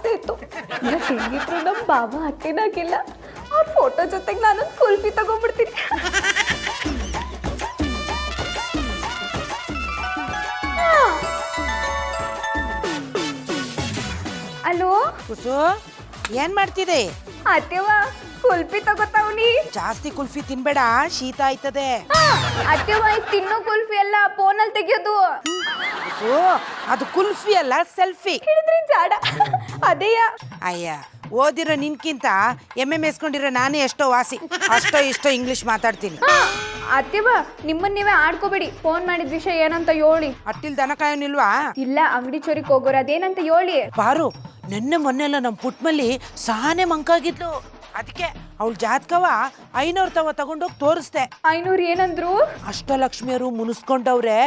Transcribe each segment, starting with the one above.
ಆಸೆ ಇತ್ತು. ಬಟ್ ಹೆಂಗಿದ್ರು ನಮ್ಮ ಬಾಬಾ ಹಟ್ಟಿನಾಗಿಲ್ಲ. ಅವ್ರ ಫೋಟೋ ಜೊತೆಗೆ ನಾನೊಂದು ಕುಲ್ಫಿ ತಗೊಂಡ್ಬಿಡ್ತೀನಿ. ಹಲೋ ಕುಸು, ಏನ್ ಮಾಡ್ತಿದೆ? ಅತ್ತೆವ ಕುಲ್ಫಿ ತಗೋತಾವ್ನಿ. ಜಾಸ್ತಿ ಕುಲ್ಫಿ ತಿನ್ಬೇಡ, ಶೀತ ಆಯ್ತದೆ. ಅತ್ತೆವ ತಿನ್ನೋ ಕುಲ್ಫಿ ಎಲ್ಲ ಫೋನಲ್ಲಿ ತೆಗಿಯೋದು. ಕುಸು, ಅದು ಕುಲ್ಫಿ ಅಲ್ಲ, ಸೆಲ್ಫಿ. ಹೇಳಿದ್ರಿ ಜಾಡ ಅದೇಯ. ಅಯ್ಯ, ಓದಿರೋ ನಿನ್ಕಿಂತ ಎಸ್ಕೊಂಡಿರೋ ನಾನೇ ಎಷ್ಟೋ ವಾಸಿ. ಅಷ್ಟೋ ಇಷ್ಟೋ ಇಂಗ್ಲಿಷ್ ಮಾತಾಡ್ತೀನಿ. ಅತ್ತೆವ ನಿಮ್ಮನ್ನ ನೀವೇ ಆಡ್ಕೋಬೇಡಿ. ಫೋನ್ ಮಾಡಿದ ವಿಷಯ ಏನಂತ ಹೇಳಿ. ಅಟ್ಟಿಲ್ ದನ ಕಾಯೋನಿಲ್ವಾ? ಇಲ್ಲ, ಅಂಗಡಿ ಚೋರಿಕ್ ಹೋಗೋರು. ಅದೇನಂತ ಹೇಳಿ. ಬಾರು, ನೆನ್ನೆ ಮೊನ್ನೆಲ್ಲ ನಮ್ಮ ಪುಟ್ಮಲ್ಲಿ ಸಾನೆ ಮಂಕಾಗಿದ್ಲು. ಅದಕ್ಕೆ ಅವಳ ಜಾತಕವ 500 ತಗೊಂಡೋಗಿ ತೋರಿಸ್ದೆ. 500 ಏನಂದ್ರು? ಅಷ್ಟಲಕ್ಷ್ಮಿಯರು ಮುನಿಸ್ಕೊಂಡವ್ರೆ.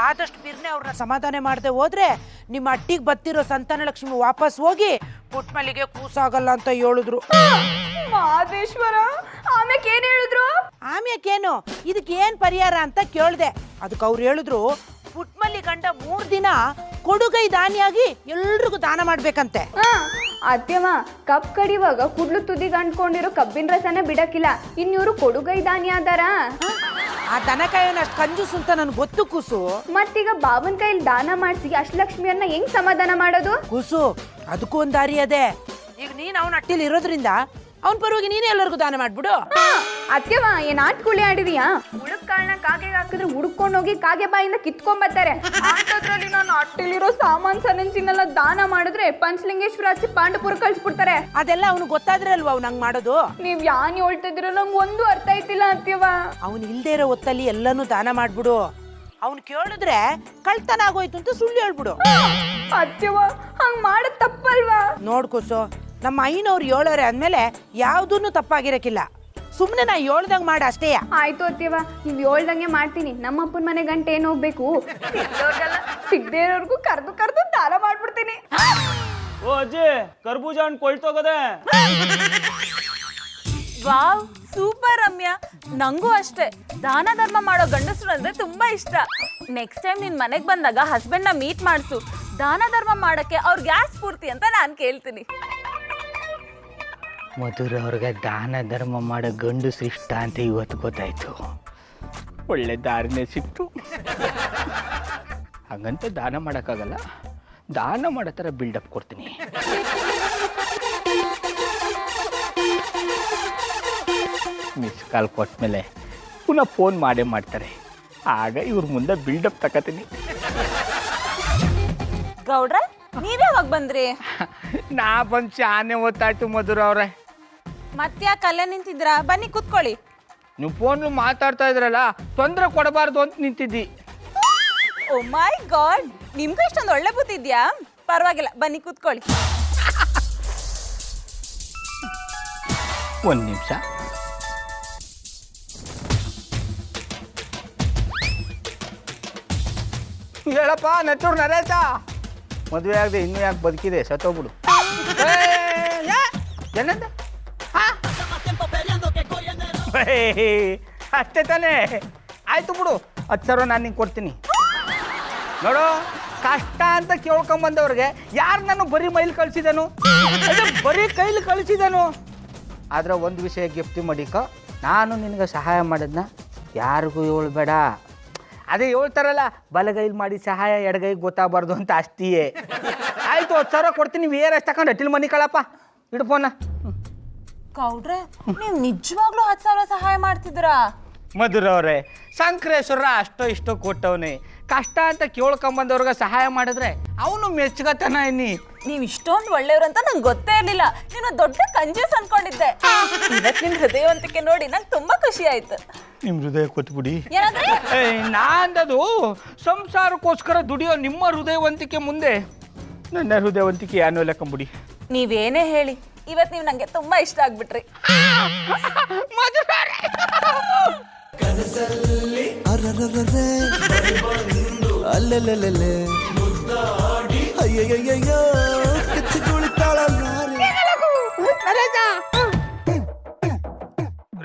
ಆದಷ್ಟು ಬಿರ್ನೆ ಅವ್ರನ್ನ ಸಮಾಧಾನ ಮಾಡದೆ ಹೋದ್ರೆ ನಿಮ್ಮ ಅಟ್ಟಿಗೆ ಬತ್ತಿರೋ ಸಂತಾನ ಲಕ್ಷ್ಮಿ ವಾಪಸ್ ಹೋಗಿ ಪುಟ್ಮಲ್ಲಿಗೆ ಕೂಸಾಗಲ್ಲ ಅಂತ ಹೇಳಿದ್ರು. ಮಾದೇಶ್ವರ, ಆಮ್ಯಾಕೆ ಏನ್ ಹೇಳಿದ್ರು? ಆಮ್ಯಾಕೇನು, ಇದಕ್ಕೆ ಏನ್ ಪರಿಹಾರ ಅಂತ ಕೇಳ್ದೆ. ಅದಕ್ಕೆ ಅವ್ರು ಹೇಳಿದ್ರು, ಪುಟ್ಮಲ್ಲಿ ಗಂಡ 3 ದಿನ ಕೊಡುಗೈ ದಾನಿಯಾಗಿ ಎಲ್ರಿಗೂ ದಾನ ಮಾಡ್ಬೇಕಂತೆ. ಅತ್ಯವ ಕಪ್ ಕಡಿವಾಗ ಕುಡ್ಲು ತುದಿಗೆ ಅಂಟ್ಕೊಂಡಿರೋ ಕಬ್ಬಿನ ರಸನ ಬಿಡಕ್ಕಿಲ್ಲ. ಇನ್ಯೂರು ಕೊಡುಗೈ ದಾನಿ ಆದಾರ. ಆ ದನ ಕಾಯೋನ ಅಷ್ಟು ಕಂಜೂಸ್ ಅಂತ ನನ್ಗೆ ಗೊತ್ತು ಕೂಸು. ಮತ್ತೀಗ ಬಾಬನ್ ಕೈಲಿ ದಾನ ಮಾಡಿಸಿ ಅಷ್ಟಲಕ್ಷ್ಮಿಯನ್ನ ಹೆಂಗ್ ಸಮಾಧಾನ ಮಾಡೋದು? ಕೂಸು, ಅದಕ್ಕೂ ಒಂದ್ ದಾರಿ ಅದೇ. ಈಗ ನೀನ್ ಅವನ ಅಟ್ಟಿಲಿ ಇರೋದ್ರಿಂದ ಅವನ ಪರವಾಗಿ ನೀನೇ ಎಲ್ಲರಿಗೂ ದಾನ ಮಾಡ್ಬಿಡು. ಅತ್ಯವ ಏನ್ ಆಟ್ಕುಳಿ ಆಡಿದೀಯಾ? ಉಳುಕ್ ಕಾಳನ್ನ ಕಾಗೆಗೆ ಹಾಕಿದ್ರೆ ಹುಡ್ಕೊಂಡು ಹೋಗಿ ಕಾಗೆ ಬಾಯಿಂದ ಕಿತ್ಕೊಂಡ್ ಬರ್ತಾರೆ. ಅಂತದ್ರಲ್ಲಿ ನಾನು ಅಟ್ಟಿಲಿರೋ ಸಾಮಾನ್ ಸನಂಚಿನೆಲ್ಲ ದಾನ ಮಾಡಿದ್ರೆ ಪಂಚಲಿಂಗೇಶ್ವರ ಹಚ್ಚಿ ಪಾಂಡಪುರ ಕಳ್ಸ್ಬಿಡ್ತಾರೆ. ಅದೆಲ್ಲ ಅವ್ನಿಗೆ ಗೊತ್ತಾದ್ರೆ ಅಲ್ವಾ ಅವ್ನು ಹಂಗ್ ಮಾಡೋದು. ನೀವ್ ಯಾನ್ ಹೇಳ್ತಿದ್ದೀರೋ ನಂಗೆ ಒಂದು ಅರ್ಥ ಆಯ್ತಿಲ್ಲ ಅತ್ಯವ. ಅವ್ನು ಇಲ್ದೇ ಇರೋ ಹೊತ್ತಲ್ಲಿ ಎಲ್ಲಾನು ದಾನ ಮಾಡ್ಬಿಡು. ಅವ್ನು ಕೇಳಿದ್ರೆ ಕಳ್ತನ ಆಗೋಯ್ತು ಅಂತ ಸುಳ್ಳು ಹೇಳ್ಬಿಡು. ಅತ್ಯವ ಹಂಗ್ ಮಾಡದ್ ತಪ್ಪಲ್ವಾ? ನೋಡ್ಕೋಸು, ನಮ್ಮ ಐನವ್ರು ಹೇಳೋರೆ ಅಂದ್ಮೇಲೆ ಯಾವ್ದೂನು ತಪ್ಪಾಗಿರಕ್ಕಿಲ್ಲ. ಸುಮ್ನೆ ನಾ ಹೇಳ್ದಂಗ್ ಮಾಡ ಅಷ್ಟೇ. ಆಯ್ತು ಅತ್ಯವ, ನೀವ್ ಹೇಳ್ದಂಗೆ ಮಾಡ್ತೀನಿ. ನಮ್ಮಪ್ಪನ ಮನೆ ಗಂಟೆ ಏನ್ ಹೋಗ್ಬೇಕು? ಸಿಗದೆ ಇರೋರ್ಗು ಕರ್ದು ದಾನ ಮಾಡ್ಬಿಡ್ತೀನಿ. ಓ ಅಜ್ಜಿ, ಕರ್ಬೂಜ ಹಣ್ಣು ಕೊಳ್ತೋಗದೆ. Wow, super Ramya. ನಂಗೂ ಅಷ್ಟೇ ದಾನ ಧರ್ಮ ಮಾಡೋ ಗಂಡಸರು ಅಂದ್ರೆ ತುಂಬಾ ಇಷ್ಟ. ನೆಕ್ಸ್ಟ್ ಟೈಮ್ ನಿನ್ ಮನೆಗ್ ಬಂದಾಗ ಹಸ್ಬೆಂಡ್ ನ ಮೀಟ್ ಮಾಡಿಸು. ದಾನ ಧರ್ಮ ಮಾಡಕ್ಕೆ ಅವ್ರಿಗೆ ಯಾರು ಸ್ಫೂರ್ತಿ ಅಂತ ನಾನು ಕೇಳ್ತೀನಿ. ಮಧುರ ಅವ್ರಿಗೆ ದಾನ ಧರ್ಮ ಮಾಡೋ ಗಂಡಸ್ರು ಇಷ್ಟ ಅಂತ ಇವತ್ತು ಗೊತ್ತಾಯ್ತು. ಒಳ್ಳೆ ದಾರಿನೇ ಸಿಕ್ತು. ಹಾಗಂತ ದಾನ ಮಾಡೋಕ್ಕಾಗಲ್ಲ, ದಾನ ಮಾಡೋ ಥರ ಬಿಲ್ಡಪ್ ಕೊಡ್ತೀನಿ. ಮಿಸ್ ಕಾಲ್ ಕೊಟ್ಮೇಲೆ ಪುನಃ ಫೋನ್ ಮಾಡೇ ಮಾಡ್ತಾರೆ. ಆಗ ಇವ್ರ ಮುಂದೆ ಬಿಲ್ಡಪ್ ತಗೋತೀನಿ. ಗೌಡ್ರ, ನೀವ್ಯಾವಾಗ ಬಂದ್ರಿ? ನಾ ಬಂದು ಚಾನೆ ಓದ್ತಾಯ್ತು ಮಧುರ ಅವ್ರೆ. ಮತ್ತ್ಯಾಕೆ ಅಲ್ಲೇ ನಿಂತಿದ್ರಾ? ಬನ್ನಿ ಕೂತ್ಕೊಳ್ಳಿ. ನೀವು ಫೋನ್ ಮಾತಾಡ್ತಾ ಇದ್ರಲ್ಲ, ತೊಂದರೆ ಕೊಡಬಾರ್ದು ಅಂತ ನಿಂತಿದ್ದಿ. ಓ ಮೈ ಗಾಡ್, ನಿಮ್ಗೂ ಇಷ್ಟೊಂದು ಒಳ್ಳೆ ಬುದ್ಧಿ ಇದೆಯಾ? ಪರವಾಗಿಲ್ಲ, ಬನ್ನಿ ಕೂತ್ಕೊಳ್ಳಿ. ಒಂದು ನಿಮಿಷ. ಹೇಳಪ್ಪ ನಟೂರು ನರೇಶ, ಮದುವೆ ಆಗದೆ ಇನ್ನೂ ಯಾಕೆ ಬದುಕಿದೆ? ಸತ್ತೋಗ್ಬಿಡು. ಏನಂತ? ಅಷ್ಟೇ ತಾನೇ? ಆಯ್ತು ಬಿಡು, 10,000 ನಾನು ನಿಂಗೆ ಕೊಡ್ತೀನಿ. ನೋಡು, ಕಷ್ಟ ಅಂತ ಕೇಳ್ಕೊಂಬಂದವ್ರಿಗೆ ಯಾರು ನಾನು ಬರೀ ಮೈಲಿ ಕಳಿಸಿದನು? ಬರೀ ಕೈಲಿ ಕಳಿಸಿದನು. ಆದ್ರೆ ಒಂದು ವಿಷಯ ಗೆಪ್ತಿ ಮಾಡಿಕ, ನಾನು ನಿನಗೆ ಸಹಾಯ ಮಾಡಿದ್ನ ಯಾರಿಗೂ ಹೇಳ್ಬೇಡ. ಅದೇ ಹೇಳ್ತಾರಲ್ಲ, ಬಲಗೈಲಿ ಮಾಡಿ ಸಹಾಯ ಎಡಗೈಗೆ ಗೊತ್ತಾಗಬಾರ್ದು ಅಂತ ಅಷ್ಟೇ. ಆಯ್ತು, 10,000 ಕೊಡ್ತೀನಿ. VRS ತಗೊಂಡು ಅಟ್ಟಿಲ್ ಮನಿ ಕಳಪ್ಪ. ಇಡು ಫೋನ. ಗೌಡ್ರೆ, ನೀವು ನಿಜವಾಗ್ಲೂ 10,000 ಸಹಾಯ ಮಾಡ್ತಿದ್ದೀರಾ? ಮಧುರ ಅವರೇ, ಸಂಕ್ರೇಶ್ವರ ಅಷ್ಟೋ ಇಷ್ಟೋ ಕೊಟ್ಟವನೇ. ಕಷ್ಟ ಅಂತ ಕೇಳ್ಕೊಂಬಂದವ್ರಿಗೆ ಸಹಾಯ ಮಾಡಿದ್ರೆ ಅವನು ಮೆಚ್ಚುಗತನ ಎನ್ನಿ. ನೀವು ಇಷ್ಟೊಂದು ಒಳ್ಳೆಯವ್ರು ಅಂತ ನಂಗೆ ಗೊತ್ತೇ ಇರಲಿಲ್ಲ. ನೀನು ದೊಡ್ಡ ಕಂಜೂಸ್ ಅನ್ಕೊಂಡಿದ್ದೆ. ಇವತ್ತು ನಿನ್ನ ಹೃದಯವಂತಿಕೆ ನೋಡಿ ನಂಗೆ ತುಂಬಾ ಖುಷಿ ಆಯ್ತು. ನಿಮ್ಮ ಹೃದಯ ಕೊಟ್ಬಿಡಿ. ಏನಂದ್ರೆ? ನಾನದು ಸಂಸಾರಕ್ಕೋಸ್ಕರ ದುಡಿಯೋ ನಿಮ್ಮ ಹೃದಯವಂತಿಕೆ ಮುಂದೆ ನನ್ನ ಹೃದಯವಂತಿಕೆ ಏನೋ ಲೆಕ್ಕಂಬಿಡಿ. ನೀವೇನೇ ಹೇಳಿ, ಇವತ್ತು ನೀವು ನಂಗೆ ತುಂಬಾ ಇಷ್ಟ ಆಗ್ಬಿಟ್ರಿ.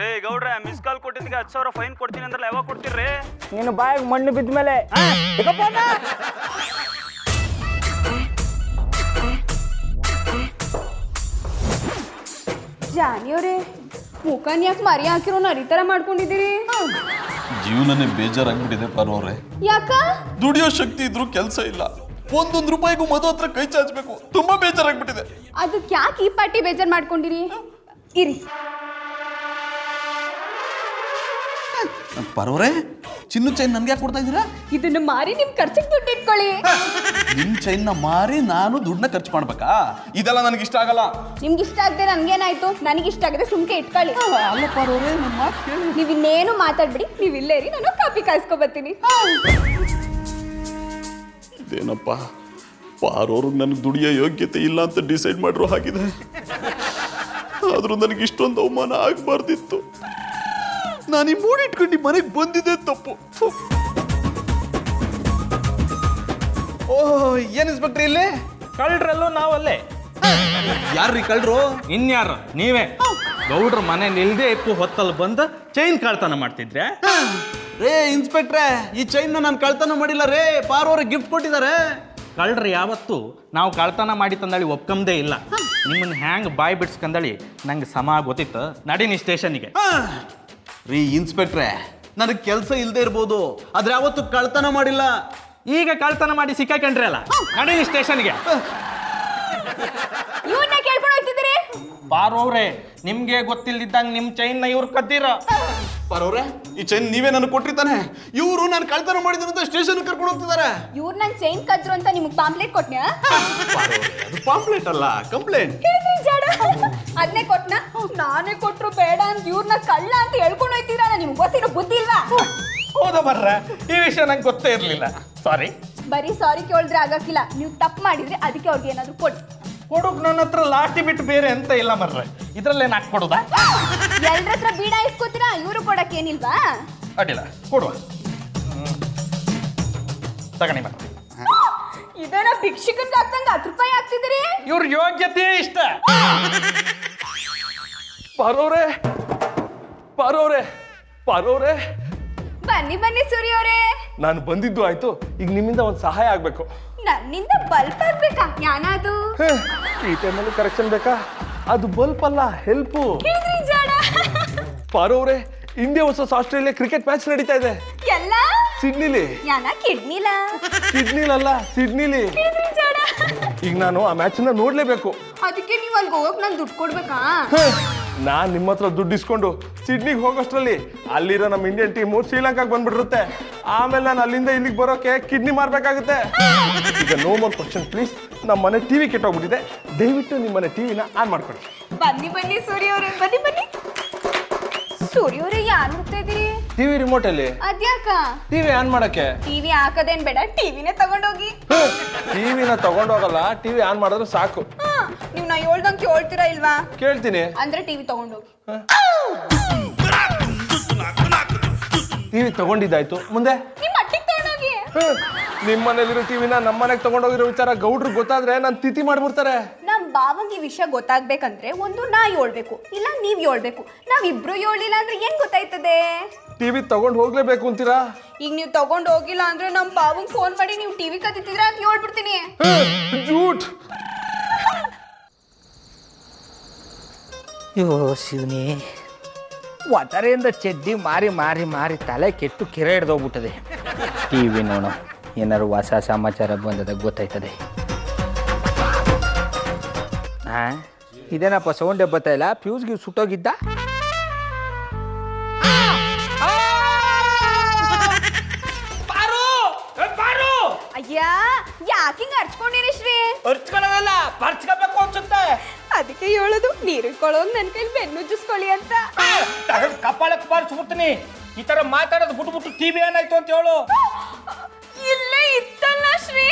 ರೇ ಗೌಡ್ರೆ, ಮಿಸ್ ಕಾಲ್ ಕೊಟ್ಟಿದ್ದಕ್ಕೆ 10,000 ಫೈನ್ ಕೊಡ್ತೀನಿ ಅಂದ್ರಲ್ಲ, ಯಾವಾಗ ಕೊಡ್ತೀರಿ? ನೀನು ಬಾಯಿಗೆ ಮಣ್ಣು ಬಿದ್ದ ಮೇಲೆ. ಜಾನಿಯವ್ರೆ ಮುಖನ್ ಯಾಕೆ ಮರಿ ಹಾಕಿರೋ ನರಿ ಥರ ಮಾಡ್ಕೊಂಡಿದ್ದೀರಿ? ಜೀವನನೇ ಬೇಜಾರಾಗ್ಬಿಟ್ಟಿದೆ ಪಾರ್ವವ್ರೆ. ಯಾಕ? ದುಡಿಯೋ ಶಕ್ತಿ ಇದ್ರೂ ಕೆಲಸ ಇಲ್ಲ. ಒಂದೊಂದು ರೂಪಾಯಿಗೂ ಮಧು ಹತ್ರ ಕೈ ಚಾಚಬೇಕು. ತುಂಬಾ ಬೇಜಾರಾಗ್ಬಿಟ್ಟಿದೆ. ಅದಕ್ಕೆ ಯಾಕೆ ಈ ಪಾರ್ಟಿ ಬೇಜಾರು ಮಾಡ್ಕೊಂಡಿರಿ? ಇರಿ ಪಾರ್ವವ್ರೆ, ಚಿನ್ನು ಚೈನ್ ನನ್ಗೆ ಯಾಕೆ ಕೊಡ್ತಾ ಇದ್ದೀರಾ? ಇದನ್ನ ಮಾರಿ ನಿಮ್ ಖರ್ಚಿಗೆ ದುಡ್ಡು ಇಟ್ಕೊಳ್ಳಿ. ನಿಮ್ ಚೈನ್ ನ ಮಾರಿ ನಾನು ದುಡ್ಡನ್ನ ಖರ್ಚು ಮಾಡ್ಬೇಕಾ? ಇದೆಲ್ಲ ನನಗೆ ಇಷ್ಟ ಆಗಲ್ಲ. ನಿಮ್ಗೆ ಇಷ್ಟ ಆಗದೆ ನನ್ಗೇನಾಯ್ತು? ನನಗಿಷ್ಟ ಆಗದೆ ಸುಮ್ಕೆ ಇಟ್ಕೊಳ್ಳಿ. ಅಲ್ಲ ಪಾರ್ವವ್ರೆ, ನನ್ನ ಮಾತು ಕೇಳಿ. ನೀವ್ ಇನ್ನೇನು ಮಾತಾಡ್ಬಿಡಿ, ನೀವ್ ಇಲ್ಲೇ ಇರಿ, ನಾನು ಕಾಪಿ ಕಾಯಿಸ್ಕೊ ಬರ್ತೀನಿ. ಇದೇನಪ್ಪ, ಪಾರೋರ್ಗೆ ನನಗೆ ದುಡಿಯೋ ಯೋಗ್ಯತೆ ಇಲ್ಲ ಅಂತ ಡಿಸೈಡ್ ಮಾಡಿರೋ ಹಾಗಿದೆ. ಆದ್ರೂ ನನಗೆ ಇಷ್ಟೊಂದು ಅವಮಾನ ಆಗಬಾರ್ದಿತ್ತು. ನಾನು ಈ ಮೂಡಿಟ್ಕೊಂಡು ಮನೆಗೆ ಬಂದಿದ್ದೆ ತಪ್ಪು. ಓಹ್, ಏನ್ ಇನ್ಸ್ಪೆಕ್ಟ್ರಿ ಇಲ್ಲಿ? ಕಳ್ರಲ್ಲೂ ನಾವಲ್ಲೇ. ಯಾರ್ರೀ ಕಳ್ರು? ಇನ್ಯಾರು? ನೀವೇ ಗೌಡ್ರ ಮನೆ ನಿಲ್ದೆ ಎಪ್ಪು ಹೊತ್ತಲ್ಲಿ ಬಂದು ಚೈನ್ ಕಳ್ತನ ಮಾಡ್ತಿದ್ರೆ. ರೇ ಇನ್ಸ್ಪೆಕ್ಟ್ರೆ, ಈ ಚೈನ್ ನಾನು ಕಳ್ತನ ಮಾಡಿಲ್ಲ ರೇ, ಪಾರ್ವವ್ರಿಗೆ ಗಿಫ್ಟ್ ಕೊಟ್ಟಿದ್ದಾರೆ. ಕಳ್ರಿ ಯಾವತ್ತು ನಾವು ಕಳ್ತನ ಮಾಡಿ ತಂದಳಿ ಒಪ್ಕಂದೇ ಇಲ್ಲ. ನಿಮ್ಮನ್ನ ಹ್ಯಾಂಗ್ ಬಾಯ್ ಬಿಡ್ಸ್ಕಂದಳಿ ನಂಗೆ ಸಮ ಗೊತ್ತಿತ್ತು. ನಡೀನಿ ಸ್ಟೇಷನ್ಗೆ. ರೀ ಇನ್ಸ್ಪೆಕ್ಟ್ರೆ, ನನಗೆ ಕೆಲಸ ಇಲ್ಲದೆ ಇರ್ಬೋದು, ಆದ್ರೆ ಯಾವತ್ತು ಕಳ್ತನ ಮಾಡಿಲ್ಲ. ಈಗ ಕಳ್ತನ ಮಾಡಿ ಸಿಕ್ಕಾಕೊಂಡ್ರಿ ಅಲ್ಲ, ನಡೀನಿ ಸ್ಟೇಷನ್ಗೆ. ಇವನ್ನ ಕೇಳ್ಕೊಂಡು ಹೋಗ್ತಿದ್ದೀರಿ? ಬಾರೋವ್ರೆ, ನಿಮ್ಗೆ ಗೊತ್ತಿಲ್ದಿದ್ದಂಗೆ ನಿಮ್ಮ ಚೈನ್ನ ಇವ್ರು ಕದ್ದೀರ. ಪಾರೋವ್ರೆ, ಈ ಚೈನ್ ನೀವೇ ನನಗೆ ಕೊಟ್ಟಿರ್ತಾನೆ. ಇವರು ನಾನು ಕಳ್ತನ ಮಾಡಿದ್ರು ಅಂತ ಸ್ಟೇಷನ್ ಕರ್ಕೊಂಡು ಹೋಗ್ತಿದ್ದಾರೆ. ಇವ್ರು ನನ್ ಚೈನ್ ಕದ್ರು ಅಂತ ನಿಮ್ಗೆ ಪಾಂಪ್ಲೆಟ್ ಕೊಟ್ನ್ಯಾ? ಅದು ಪಾಂಪ್ಲೆಟ್ ಅಲ್ಲ, ಕಂಪ್ಲೇಂಟ್. ಹೇಳಿದ್ರಿ ಜಾಡ, ಅದನ್ನೇ ಕೊಟ್ನ? ನಾನೇ ಕೊಟ್ರು ಬೇಡ ಅಂತ ಇವ್ರನ್ನ ಕಳ್ಳ ಅಂತ ಹೇಳ್ಕೊಂಡು ಹೋಯ್ತೀರಲ್ಲ, ನಿಮ್ಗೆ ಗೊತ್ತಿರೋ ಬುದ್ಧಿ ಇಲ್ವಾ? ಹೌದ ಬರ್ರ, ಈ ವಿಷಯ ನಂಗೆ ಗೊತ್ತೇ ಇರಲಿಲ್ಲ. ಸಾರಿ. ಬರೀ ಸಾರಿ ಕೇಳಿದ್ರೆ ಆಗಕ್ಕಿಲ್ಲ, ನೀವು ತಪ್ಪು ಮಾಡಿದ್ರೆ ಅದಕ್ಕೆ ಅವ್ರಿಗೆ ಏನಾದ್ರು ಕೊಡಿ. ಕೊಡುಗ್ ನನ್ನ ಹತ್ರ ಲಾಠಿ ಬಿಟ್ಟು ಬೇರೆ ಎಂತ ಇಲ್ಲ ಮರ್ರೆ. ಇದ್ರಲ್ಲೇನು ಹಾಕ್ಕೊಡುದಾ? ಎಲ್ರ ಹತ್ರ ಬೀಡ ಇಸ್ಕೋತೀರಾ? ಇವ್ರು ಕೊಡಕ್ಕೆ ಏನಿಲ್ವಾ? ಅಡ್ಡಿಲ್ಲ, ಕೊಡುವ. ತಗಣಿ ಮತ್ತೆ. ಇದೇನ ಭಿಕ್ಷುಕನ್ಗೆ ಹಾಕ್ದಂಗೆ 10 ರೂಪಾಯಿ ಹಾಕ್ತಿದ್ದೀರಿ? ಇವ್ರ ಯೋಗ್ಯತೆ ಇಷ್ಟ. ಪಾರೋವ್ರೆ, ಪಾರೋವ್ರೆ, ಪಾರೋವ್ರೆ, ಬನ್ನಿ ಬನ್ನಿ ಸೂರ್ಯ ಅವರೇ. ನಾನು ಬಂದಿದ್ದು ಆಯ್ತು. ಈಗ ನಿಮ್ಮಿಂದ ಒಂದು ಸಹಾಯ ಆಗ್ಬೇಕು. ನನ್ನಿಂದ ಬಲ್ಪ್ ಆಗ್ಬೇಕಾ? ಜ್ಞಾನ ಅದು ಈ ಟೈಮಲ್ಲಿ ಕರೆಕ್ಷನ್ ಬೇಕಾ? ಅದು ಬಲ್ಪ್ ಅಲ್ಲ, ಹೆಲ್ಪು. ಹೇಳಿದ್ರಿ ಜಾಡ. ಪಾರೋವ್ರೆ, India versus Australia cricket match ನಡೀತಾ ಇದೆ ಎಲ್ಲ ಸಿಡ್ನಿಲಿ. ಜ್ಞಾನ ಕಿಡ್ನಿಲ. ಸಿಡ್ನಿಲಲ್ಲ, ಸಿಡ್ನಿಲಿ. ಹೇಳಿದ್ರಿ ಜಾಡ. ಈಗ ನಾನು ಆ ಮ್ಯಾಚನ್ನ ನೋಡ್ಲೇಬೇಕು. ಅದಕ್ಕೆ ನೀವು ಅಲ್ಲಿಗೆ ಹೋಗಕ್ ನಾನು ದುಡ್ಡು ಕೊಡ್ಬೇಕಾ? ನಾನ್ ನಿಮ್ಮ ಹತ್ರ ದುಡ್ಡು ಇಸ್ಕೊಂಡು ಸಿಡ್ನಿಗೆ ಹೋಗೋಷ್ಟ್ರಲ್ಲಿ ಅಲ್ಲಿರೋ ನಮ್ಮ ಇಂಡಿಯನ್ ಟೀಮು ಶ್ರೀಲಂಕಾಗೆ ಬಂದ್ಬಿಟ್ಟಿರುತ್ತೆ. ಆಮೇಲೆ ನಾನು ಅಲ್ಲಿಂದ ಇಲ್ಲಿಗೆ ಬರೋಕೆ ಕಿಡ್ನಿ ಮಾರ್ಬೇಕಾಗುತ್ತೆ. ಈಗ ನೋ ಮೋರ್ ಕ್ವಶನ್ ಪ್ಲೀಸ್. ನಮ್ಮ ಮನೆ ಟಿವಿ ಕೆಟ್ಟೋಗ್ಬಿಟ್ಟಿದೆ, ದಯವಿಟ್ಟು ನಿಮ್ಮ ಮನೆ ಟಿವಿನ ಆನ್ ಮಾಡ್ಕೊಳ್ಳಿ. ಬನ್ನಿ ಬನ್ನಿ ಸೂರ್ಯ ಅವರೇ, ಬನ್ನಿ ಬನ್ನಿ. ಸೂರ್ಯ ಅವರೇ, ಯಾರು ನೋಡ್ತಾ ಇದೀರಿ? ಟಿವಿ ರಿಮೋಟ್ ಅಲ್ಲಿ ಅದ್ಯಾಕ? ಟಿವಿ ಆನ್ ಮಾಡಕ್ಕೆ. ಟಿವಿ ಹಾಕದೇನ್ ಬೇಡ, ಟಿವಿನೇ ತಗೊಂಡೋಗಿ. ಟಿವಿನ ತಗೊಂಡೋಗಲ್ಲ, ಟಿವಿ ಆನ್ ಮಾಡಿದ್ರೆ ಸಾಕು. ನೀವು ನಾ ಹೇಳ್ದಂಗೆ ಕೇಳ್ತೀರಾ ಇಲ್ವಾ? ಕೇಳ್ತೀನಿ. ಅಂದ್ರೆ ಟಿವಿ ತಗೊಂಡೋಗಿ. ಟಿವಿ ತಗೊಂಡಿದ್ದಾಯ್ತು, ಮುಂದೆ? ನಿಮ್ಮ ಅಟ್ಟಿಗೆ ತಗೊಂಡೋಗಿ. ನಿಮ್ಮ ಮನೇಲಿರೋ ಟಿವಿನ ನಮ್ಮ ಮನೆಗೆ ತಗೊಂಡೋಗಿರೋ ವಿಚಾರ ಗೌಡ್ರಿಗೆ ಗೊತ್ತಾದ್ರೆ ನಾನು ತಿಥಿ ಮಾಡ್ಬಿಡ್ತಾರೆ. ನಮ್ ಬಾವಂಗೆ ಈ ವಿಷಯ ಗೊತ್ತಾಗ್ಬೇಕಂದ್ರೆ ಒಂದು ನಾ ಹೇಳ್ಬೇಕು, ಇಲ್ಲ ನೀವ್ ಹೇಳ್ಬೇಕು. ನಾವಿಬ್ರು ಹೇಳಿಲ್ಲ ಅಂದ್ರೆ ಏನ್ ಗೊತ್ತಾಯ್ತದೆ? ಟಿವಿ ತಗೊಂಡು ಹೋಗ್ಲೇಬೇಕು ಅಂತೀರಾ? ಈಗ ನೀವು ತಗೊಂಡ್ ಹೋಗಿಲ್ಲ ಅಂದ್ರೆ ನಮ್ ಬಾವಂಗ್ ಫೋನ್ ಮಾಡಿ ನೀವು ಟಿವಿ ಕತ್ತಿದ್ರ ಅಂತ ಹೇಳ್ಬಿಡ್ತೀನಿ. ಜೂಟ್. ಅಯ್ಯೋ ಶಿವನಿ, ಒತ್ತರೆಯಿಂದ ಚಡ್ಡಿ ಮಾರಿ ಮಾರಿ ಮಾರಿ ತಲೆ ಕೆಟ್ಟು ಕೆರೆ ಹಿಡ್ದೋಗ್ಬಿಟ್ಟದೆ. ಟಿವಿ ನೋಡು, ಏನಾರು ಹೊಸ ಸಮಾಚಾರ ಬಂದದ ಗೊತ್ತಾಯ್ತದೆ. ಇದೇನಪ್ಪ ಸೌಂಡೇ ಬರ್ತಾ ಇಲ್ಲ? ಫ್ಯೂಸ್ಗೆ ಸುಟ್ಟೋಗಿದ್ದ? ಅಯ್ಯ, ಯಾಕಿಂಗ್ ಅರ್ಚ್ಕೊಂಡಿರಿ ಶ್ರೀ? ಅರ್ಚ್ಕೊಳ್ಳೋದಲ್ಲ, ಪರ್ಚ್ಕೋಬೇಕು ಅನ್ಸುತ್ತೆ. ಅದಕ್ಕೆ ಹೇಳೋದು ನೀರು ಕೊಳೋದು ನನ್ನ ಕೈಲಿ ಬೆನ್ನುಜ್ಜಿಸ್ಕೊಳ್ಳಿ ಅಂತ. ಕಪಾಳಕ್ಕೆ ಪಾರಿಸ್ಬಿಡ್ತೀನಿ. ಈ ತರ ಮಾತಾಡೋದು ಬಿಟ್ಬಿಟ್ಟು ಟಿವಿ ಏನಾಯ್ತು ಅಂತ ಹೇಳು. ಇಲ್ಲೇ ಇತ್ತಲ್ಲ ಶ್ರೀ.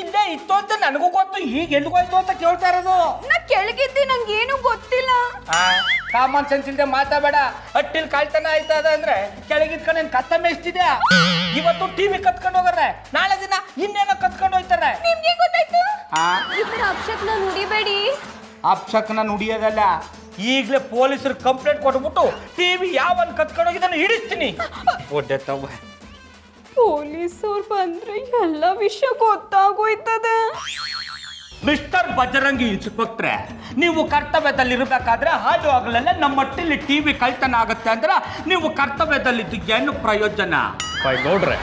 ಇಲ್ಲೇ ಇತ್ತು ಅಂತ ನನಗೂ ಗೊತ್ತು, ಈಗ ಎಲ್ಲಿಗೋಯ್ತು ಅಂತ ಕೇಳ್ತಾ ಇರೋದು. ನಾ ಕೆಳಗಿದ್ದೆ, ನಂಗೇನು ಗೊತ್ತಿಲ್ಲ. ಕಾಮನ್ ಸೆನ್ಸ್ ಇಲ್ಲದೆ ಮಾತಾಡಬೇಡ. ಹಟ್ಟಿಲ್ ಕಾಳ್ತನ ಆಯ್ತದ ಅಂದ್ರೆ ಕೆಳಗಿದ್ಕೊಂಡು ಏನ್ ಕತ್ತ ಮೇಯಿಸ್ತಿದ್ಯಾ? ಇವತ್ತು ಟಿವಿ ಕತ್ಕೊಂಡು ಹೋಗಾರೆ, ನಾಳೆ ದಿನ ಇನ್ನೇನೋ ಕತ್ಕೊಂಡು ಹೋಯ್ತಾರೆ. ನಿಮ್ಗೆ ಗೊತ್ತಾಯ್ತು? ಈ ತರ ಅಪ್ಶಕ್ನ ನುಡಿಬೇಡಿ. ಅಪ್ಶಕ್ನ ನುಡಿಯೋದಲ್ಲ, ಈಗಲೇ ಪೊಲೀಸರು ಕಂಪ್ಲೇಂಟ್ ಕೊಟ್ಬಿಟ್ಟು ಟಿವಿ ಯಾವನ್ ಕತ್ಕೊಂಡು ಹೋಗಿದ್ದಾನೆ ಹಿಡಿಸ್ತೀನಿ. ಒಡ್ಡೆ ತವ. ಪೊಲೀಸವ್ರು ಬಂದ್ರೆ ಎಲ್ಲ ವಿಷಯ ಗೊತ್ತಾಗೋಯ್ತದೆ. ಮಿಸ್ಟರ್ ಬಜರಂಗಿ ಇನ್ಸ್ಪೆಕ್ಟ್ರೆ, ನೀವು ಕರ್ತವ್ಯದಲ್ಲಿರಬೇಕಾದ್ರೆ ಹಾಡು ಆಗಲೆಲ್ಲ ನಮ್ಮ ಮಟ್ಟಿಲಿ ಟಿವಿ ಕಳ್ತನ ಆಗುತ್ತೆ ಅಂದ್ರೆ ನೀವು ಕರ್ತವ್ಯದಲ್ಲಿದ್ದು ಏನು ಪ್ರಯೋಜನ? ಗೌಡ್ರೆ,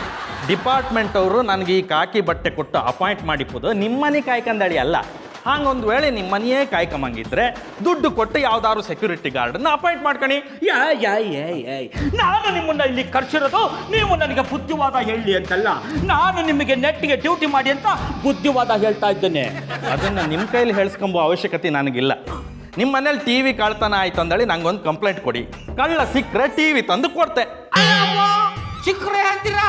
ಡಿಪಾರ್ಟ್ಮೆಂಟ್ ಅವರು ನನಗೆ ಈ ಕಾಕಿ ಬಟ್ಟೆ ಕೊಟ್ಟು ಅಪಾಯಿಂಟ್ ಮಾಡಿಪ್ಪೋದು ನಿಮ್ಮನೆ ಕಾಯ್ಕಂದಳಿ ಅಲ್ಲ. ಹಂಗೊಂದು ವೇಳೆ ನಿಮ್ಮನೆಯೇ ಕಾಯ್ಕೊಂಬಂಗಿದ್ರೆ ದುಡ್ಡು ಕೊಟ್ಟು ಯಾವ್ದಾದ್ರು ಸೆಕ್ಯೂರಿಟಿ ಗಾರ್ಡನ್ನ ಅಪಾಯಿಂಟ್ ಮಾಡ್ಕೊಳಿ. ನಾನು ನಿಮ್ಮನ್ನ ಇಲ್ಲಿ ಕರ್ಸಿರೋದು ನೀವು ನನಗೆ ಬುದ್ಧಿವಾದ ಹೇಳಿ ಅಂತಲ್ಲ, ನಾನು ನಿಮಗೆ ನೆಟ್ಟಿಗೆ ಡ್ಯೂಟಿ ಮಾಡಿ ಅಂತ ಬುದ್ಧಿವಾದ ಹೇಳ್ತಾ ಇದ್ದೇನೆ. ಅದನ್ನು ನಿಮ್ಮ ಕೈಲಿ ಹೇಳಿಸ್ಕೊಂಬೋ ಅವಶ್ಯಕತೆ ನನಗಿಲ್ಲ. ನಿಮ್ಮ ಮನೇಲಿ ಟಿ ವಿ ಕಳ್ತನ ಆಯ್ತು ಅಂದೇಳಿ ನಂಗೊಂದು ಕಂಪ್ಲೇಂಟ್ ಕೊಡಿ. ಕಳ್ಳ ಸಿಕ್ಕರೆ ಟಿ ವಿ ತಂದು ಕೊಡ್ತೆ. ಸಿಕ್ಕರೆ ಅಂತೀರಾ?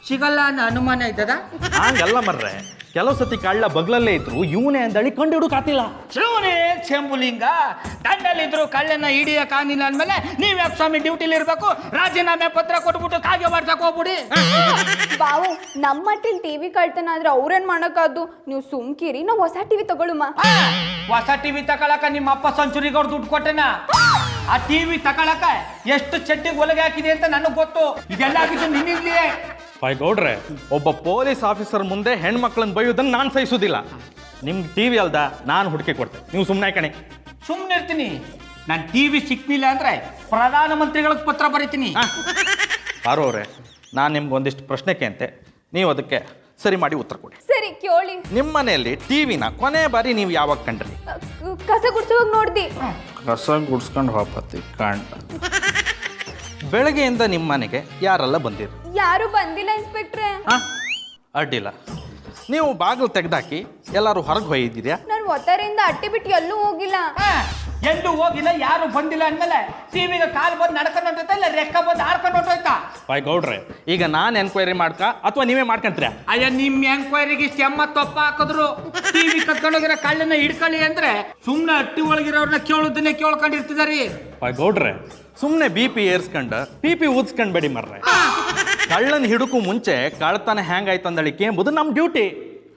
ಸಿಗಲ್ಲ ಅನ್ನೋ ಅನುಮಾನ ಇದ್ದದ? ಹಂಗಲ್ಲ ಮರ್ರೆ, ಕೆಲವು ಸತಿ ಕಳ್ಳ ಬಗ್ಲಲ್ಲೇ ಇದ್ರು ಇವನೇ ಅಂದಳಿ ಕಂಡು ಹಿಡುಕಾತಿಲ್ಲ. ಶಿವನೇ ಚೆಂಬುಲಿಂಗ, ದಂಡಲ್ಲಿದ್ರು ಕಳ್ಳನ ಹಿಡಿಯ ಕಾಣಿಲ್ಲ ಅಂದ್ಮೇಲೆ ನೀವ್ಯಾಕೆ ಸ್ವಾಮಿ ಡ್ಯೂಟಿಲಿ ಇರ್ಬೇಕು? ರಾಜೀನಾಮೆ ಪತ್ರ ಕೊಟ್ಬಿಟ್ಟು ಕಾಗೆ ಮಾಡ್ಸಕ್ ಹೋಗ್ಬಿಡಿ. ಬಾವು ನಮ್ಮ ಮಟ್ಟಿಲ್ ಟಿವಿ ಕಳ್ತನ ಆದ್ರೆ ಅವ್ರೇನ್ ಮಾಡಕ್ಕಾದ್ದು? ನೀವು ಸುಮ್ಕಿರಿ, ನಾವು ಹೊಸ ಟಿವಿ ತಗೊಳುಮ. ಹೊಸ ಟಿವಿ ತಗೊಳಕ ನಿಮ್ಮ ಅಪ್ಪ ಸೆಂಚುರಿಗವ್ರು ದುಡ್ಡು ಕೊಟ್ಟೆನ? ಆ ಟಿವಿ ತಗೊಳಕ ಎಷ್ಟು ಚಟ್ಟಿಗೆ ಒಳಗೆ ಹಾಕಿದೆ ಅಂತ ನನಗೆ ಗೊತ್ತು. ಇದೆಲ್ಲ ಆಗಿದ್ದು ನಿನ್ನಿಂದಲೇ. ಗೌಡ್ರೆ, ಒಬ್ಬ ಪೊಲೀಸ್ ಆಫೀಸರ್ ಮುಂದೆ ಹೆಣ್ಮಕ್ಳನ್ನ ಬೈಯೋದನ್ನ ನಾನು ಸಹಿಸೋದಿಲ್ಲ. ನಿಮ್ಗೆ ಟಿವಿ ಅಲ್ದ ನಾನು ಹುಡುಕಿ ಕೊಡ್ತೆ, ನೀವು ಸುಮ್ಮನೆ ಕಣೆ. ಸುಮ್ಮನೆ ಇರ್ತೀನಿ. ನಾನು ಟಿವಿ ಸಿಕ್ಕಿಲ್ಲ ಅಂದ್ರೆ ಪ್ರಧಾನಮಂತ್ರಿಗಳಿಗೆ ಪತ್ರ ಬರೀತೀನಿ. ಪಾರೋರೆ, ನಾನು ನಿಮ್ಗೆ ಒಂದಿಷ್ಟು ಪ್ರಶ್ನೆ ಕೇಂತೆ, ನೀವು ಅದಕ್ಕೆ ಸರಿ ಮಾಡಿ ಉತ್ತರ ಕೊಡಿ. ಸರಿ ಕೇಳಿ. ನಿಮ್ಮ ಮನೆಯಲ್ಲಿ ಟಿವಿನ ಕೊನೆ ಬಾರಿ ನೀವು ಯಾವಾಗ ಕಂಡ್ರಿ? ಕಸ ಗುಡ್ಸುವಾಗ ನೋಡ್ದಿ. ಕಸ ಗುಡ್ಸ್ಕೊಂಡು ಹೋಗ್ಬತ್ತಿ ಕಾಂಡ. ಬೆಳಗ್ಗೆಯಿಂದ ನಿಮ್ಮ ಮನೆಗೆ ಯಾರೆಲ್ಲ ಬಂದಿರು? ಯಾರು ಬಂದಿಲ್ಲ ಇನ್ಸ್ಪೆಕ್ಟ್ರೆ. ಅಡ್ಡಿಲ್ಲ, ನೀವು ಬಾಗಿಲು ತೆಗ್ದಾಕಿ ಎಲ್ಲರೂ ಹೊರಗೆ ಹೋಗಿದ್ದೀರಾ? ನಾನು ಒತ್ತಾರೆಯಿಂದ ಅಟ್ಟಿ ಬಿಟ್ಟು ಎಲ್ಲೂ ಹೋಗಿಲ್ಲ. ಎಲ್ಲೂ ಹೋಗಿಲ್ಲ, ಯಾರು ಬಂದಿಲ್ಲ ಅಂದ್ಮೇಲೆ ಟಿವಿಗೆ ಕಾಲು ಬಂದು ನಡ್ಕೊಂಡು ಹೊಂಟೋಯ್ತಾ ಇಲ್ಲ ರೆಕ್ಕ ಬಂದು ಹಾರ್ಕೊಂಡು ಹೊಂಟೋಯ್ತಾ? ಗೌಡ್ರೆ, ಈಗ ನಾನು ಎನ್ಕ್ವೈರಿ ಮಾಡ್ಕ ಅಥವಾ ನೀವೇ ಮಾಡ್ಕೊಂತೀರಾ? ಅಯ್ಯ, ನಿಮ್ಮ ಎಂಕ್ವೈರಿಗೆ ಸೆಮ್ಮ ತೊಪ್ಪ ಹಾಕಿದ್ರು. ಟಿವಿ ಕತ್ಕೊಂಡೋಗಿರೋ ಕಳ್ಳನ ಹಿಡ್ಕೊಳ್ಳಿ ಅಂದ್ರೆ ಸುಮ್ಮನೆ ಅಟ್ಟಿ ಒಳಗಿರೋರ್ನ ಕೇಳೋದನ್ನೇ ಕೇಳ್ಕೊಂಡಿರ್ತಿದಾರಿ. ಗೌಡ್ರೆ, ಸುಮ್ಮನೆ ಬಿ ಪಿ ಏರ್ಸ್ಕೊಂಡು ಪಿ ಊದ್ಸ್ಕೊಂಡ್ಬೇಡಿ ಮರ್ರೆ. ಕಳ್ಳನ ಹಿಡುಕು ಮುಂಚೆ ಕಳ್ತನ ಹೆಂಗಾಯ್ತು ಅಂದಳಿಕೆ ಎಂಬುದು ನಮ್ಮ ಡ್ಯೂಟಿ.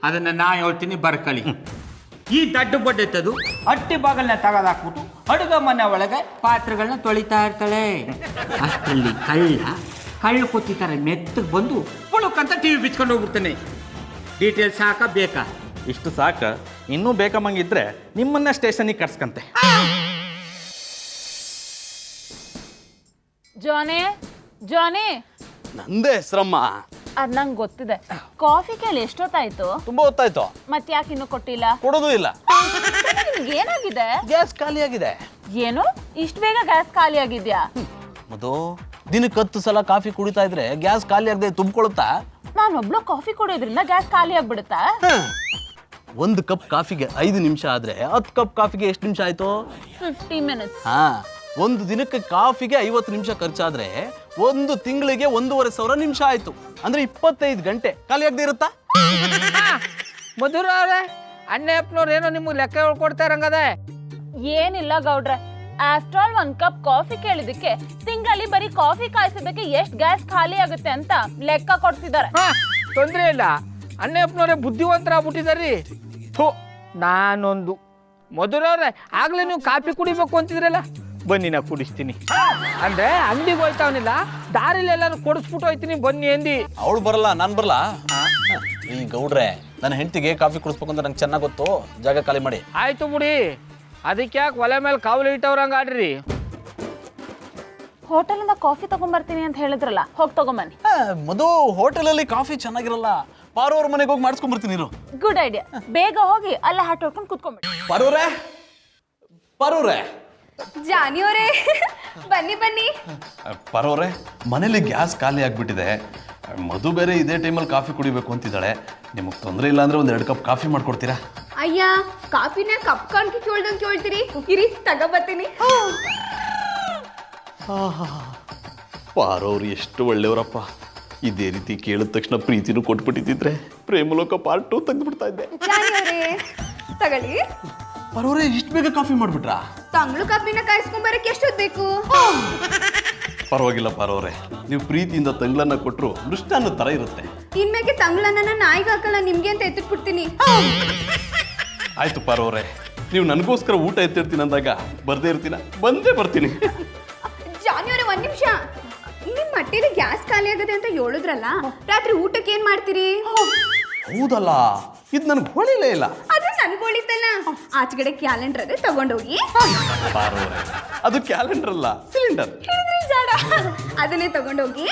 ಅದನ್ನ ನಾ ಹೇಳ್ತೀನಿ, ಬರ್ಕಳಿ. ಈ ದಡ್ಡ ಬಡ್ಡೆತ್ತದು ಅಟ್ಟಿ ಬಾಗಲ್ನ ತೆಗೆದಾಕ್ಬಿಟ್ಟು ಅಡುಗೆ ಮನೆ ಒಳಗೆ ಪಾತ್ರೆಗಳನ್ನ ತೊಳಿತಾ ಇರ್ತಾಳೆ. ಅಷ್ಟರಲ್ಲಿ ಕಳ್ಳ ಕೊತ್ತಿದ್ದಾರೆ ಮೆತ್ತಗೆ ಬಂದು ಪುಳುಕಂತ ಟಿವಿ ಬಿಚ್ಕೊಂಡು ಹೋಗ್ಬಿಡ್ತಾನೆ. ಡೀಟೇಲ್ಸ್ ಸಾಕ ಬೇಕಾ? ಇಷ್ಟು ಸಾಕ, ಇನ್ನೂ ಬೇಕಮ್ಮಂಗಿದ್ರೆ ನಿಮ್ಮನ್ನ ಸ್ಟೇಷನಿಗೆ ಕರ್ಸ್ಕಂತೆ. ಜಾನಿ, ನಂದೇ ಹೆಸ್ರಮ್ಮ. ಅದ್ ನಂಗೆ ಗೊತ್ತಿದೆ. ಕಾಫಿ ಕೇಳಿ ಎಷ್ಟೊತ್ತಾಯ್ತು? ತುಂಬಾ ಹೊತ್ತಾಯ್ತು. ಮತ್ತೆ ಯಾಕೆ ಇನ್ನೂ ಕೊಟ್ಟಿಲ್ಲ? ಕೊಡೋದು ಇಲ್ಲ. ನಿಮ್ಗೆ ಏನಾಗಿದೆ? ಗ್ಯಾಸ್ ಖಾಲಿ ಆಗಿದೆ. ಏನು ಇಷ್ಟು ಬೇಗ ಗ್ಯಾಸ್ ಖಾಲಿ ಆಗಿದ್ಯಾ? ಮದು, ದಿನಕ್ಕೆ 10 ಸಲ ಕಾಫಿ ಕುಡಿತಾ ಇದ್ರೆ ಗ್ಯಾಸ್ ಖಾಲಿ ಆಗದೆ ತುಂಬಿಕೊಳ್ಳುತ್ತಾ? ನಾನೊಬ್ಳು ಕಾಫಿ ಕುಡಿಯೋದ್ರಿಂದ ಗ್ಯಾಸ್ ಖಾಲಿ ಆಗ್ಬಿಡುತ್ತಾ? 1 ಕಪ್ ಕಾಫಿಗೆ 5 ನಿಮಿಷ ಆದ್ರೆ 10 ಕಪ್ ಕಾಫಿಗೆ ಎಷ್ಟು ನಿಮಿಷ ಆಯ್ತು? 50 ಮಿನಿಟ್ಸ್. ಒಂದು ದಿನಕ್ಕೆ ಕಾಫಿಗೆ 50 ನಿಮಿಷ ಖರ್ಚಾದ್ರೆ 1 ತಿಂಗಳಿಗೆ 1,500 ನಿಮಿಷ ಆಯ್ತು. ಅಂದ್ರೆ 25 ಗಂಟೆ ಖಾಲಿ ಆಗದೆ ಇರುತ್ತಾ? ಮಧುರ ಅವ್ರೆ, ಅಣ್ಣಪ್ಪನವ್ರು ಏನೋ ನಿಮ್ಗೆ ಲೆಕ್ಕ ಹೇಳ್ಕೊಡ್ತಾ ಇರಂಗದೆ. ಏನಿಲ್ಲ ಗೌಡ್ರೆ, ಆಫ್ಟರ್ ಆಲ್ 1 ಕಪ್ ಕಾಫಿ ಕೇಳಿದಕ್ಕೆ ತಿಂಗಳಲ್ಲಿ ಬರೀ ಕಾಫಿ ಕಾಯಿಸೋದಕ್ಕೆ ಎಷ್ಟು ಗ್ಯಾಸ್ ಖಾಲಿ ಆಗುತ್ತೆ ಅಂತ ಲೆಕ್ಕ ಕೊಡ್ತಿದ್ದಾರೆ. ತೊಂದ್ರೆ ಇಲ್ಲ, ಅಣ್ಣಪ್ಪನವ್ರೆ ಬುದ್ಧಿವಂತರಾಗ್ಬಿಟ್ಟಿದಾರಿ. ನಾನೊಂದು ಮಧುರವ್ರೆ, ಆಗ್ಲೇ ನೀವು ಕಾಫಿ ಕುಡಿಬೇಕು ಅಂತಿದ್ರಲ್ಲ, ಬನ್ನಿ ನಾ ಕುಡಿಸ್ತೀನಿ. ಅಂದ್ರೆ ಅಂಗಡಿಗೆ ಹೋಯ್ತಾವನಿಲ್ಲ, ದಾರಿಲಿ ಎಲ್ಲಾರು ಕೊಡಿಸ್ಬಿಟ್ಟು ಹೋಯ್ತೀನಿ ಬನ್ನಿ ಎಂದಿ. ಅವಳು ಬರಲ್ಲ, ನಾನು ಬರಲ್ಲ. ಈ ಗೌಡ್ರೆ, ನನ್ನ ಹೆಂಡತಿಗೆ ಕಾಫಿ ಕುಡಿಸ್ಬೇಕು ಅಂತ ನಂಗೆ ಚೆನ್ನಾಗಿ ಗೊತ್ತು. ಜಾಗ ಖಾಲಿ ಮಾಡಿ. ಆಯ್ತು ಬಿಡಿ, ಅದಕ್ಕೆ ಯಾಕೆ ಒಲೆ ಮೇಲೆ ಕಾವಲು ಇಟ್ಟವ್ರಂಗ ಆಡ್ರಿ. ಹೋಟೆಲಿಂದ ಕಾಫಿ ತಗೊಂಡ್ಬರ್ತೀನಿ ಅಂತ ಹೇಳಿದ್ರಲ್ಲ, ಹೋಗಿ ತಗೊಂಬನ್ನಿ. ಮಧು, ಹೋಟೆಲಲ್ಲಿ ಕಾಫಿ ಚೆನ್ನಾಗಿರಲ್ಲ. ಪಾರೋರ್ ಮನೆಗೆ ಹೋಗಿ ಮಾಡಿಸ್ಕೊಂಡ್ ಬರ್ತೀನಿ ಇರು. Good idea. ಬೇಗ ಹೋಗಿ ಅಲ್ಲ ಹಟ್ ಹೊಡ್ಕೊಂಡು ಕುತ್ಕೊಂಡ್ಬಿಡಿ. ಪಾರೋರೆ ಜಾನಿಯವರೇ, ಬನ್ನಿ ಬನ್ನಿ. ಪರವ್ರೆ, ಮನೇಲಿ ಗ್ಯಾಸ್ ಖಾಲಿ ಆಗಿಬಿಟ್ಟಿದೆ. ಮಧು ಬೇರೆ ಇದೇ ಟೈಮಲ್ಲಿ ಕಾಫಿ ಕುಡಿಬೇಕು ಅಂತಿದ್ದಾಳೆ. ನಿಮಗೆ ತೊಂದರೆ ಇಲ್ಲ ಅಂದರೆ 1-2 ಕಪ್ ಕಾಫಿ ಮಾಡ್ಕೊಡ್ತೀರಾ? ಅಯ್ಯ, ಕಾಫಿನ ಕಪ್ ಕಾಣ್ಕಿ ಕೇಳ್ದಂಗೆ ಕೇಳ್ತೀರಿ. ಇರಿ ತಗೋಬತ್ತೀನಿ. ಪಾರವ್ರು ಎಷ್ಟು ಒಳ್ಳೆಯವರಪ್ಪ. ಇದೇ ರೀತಿ ಕೇಳಿದ ತಕ್ಷಣ ಪ್ರೀತಿನೂ ಕೊಟ್ಬಿಟ್ಟಿದ್ರೆ ಪ್ರೇಮಲೋಕ ಪಾರ್ಟ್ 2 ತೆಗೆದುಬಿಡ್ತಾ ಇದ್ದೆ. ಜಾನಿಯವರೇ, ತಗೊಳ್ಳಿ. ಪರವ್ರೆ, ಇಷ್ಟು ಬೇಗ ಕಾಫಿ ಮಾಡಿಬಿಟ್ರಾ? ತಂಗ್ಳು ಕಾಫಿನ ಕಾಯಿಸ್ಕೊಂಬರಕ್ಕೆ ಎಷ್ಟೊತ್ತು ಬೇಕು? ಪರವಾಗಿಲ್ಲ ಪಾರವ್ರೆ, ನೀವು ಪ್ರೀತಿಯಿಂದ ತಂಗ್ಳನ್ನ ಕೊಟ್ಟರು ಮೃಷ್ಟಾನ್ನ ಥರ ಇರುತ್ತೆ. ಇನ್ಮೇಲೆ ತಂಗ್ಳನ್ನ ನಾಯಿಗೆ ಹಾಕಲ್ಲ, ನಿಮ್ಗೆ ಅಂತ ಎತ್ತಿಟ್ಬಿಡ್ತೀನಿ. ಆಯ್ತು ಪಾರವ್ರೆ, ನೀವು ನನಗೋಸ್ಕರ ಊಟ ಎತ್ತಿರ್ತೀನಿ ಅಂದಾಗ ಬರ್ದೇ ಇರ್ತೀನ? ಬಂದೇ ಬರ್ತೀನಿ. ಜಾನಿಯವರೇ, 1 ನಿಮಿಷ. ನಿಮ್ ಮಟ್ಟೇಲಿ ಗ್ಯಾಸ್ ಖಾಲಿ ಆಗದೆ ಅಂತ ಹೇಳಿದ್ರಲ್ಲ, ರಾತ್ರಿ ಊಟಕ್ಕೆ ಏನ್ ಮಾಡ್ತೀರಿ? ಹೌದಲ್ಲ, ಇದು ನನಗೆ ಹೊಳಿಲೇ ಇಲ್ಲ. ಅದನ್ನ ನನ್ಗೊಳಿತಲ್ಲ ಆಚೆಗಡೆ ಕ್ಯಾಲೆಂಡರ್ ಅದೇ ತಗೊಂಡೋಗಿ ಪಾರೋರೆ ಅದು ಕ್ಯಾಲೆಂಡರ್ ಅಲ್ಲ ಸಿಲಿಂಡರ್. ಹೇಳಿದ್ರಿ ಜಾಡ ಅದನ್ನೇ ತಗೊಂಡೋಗಿ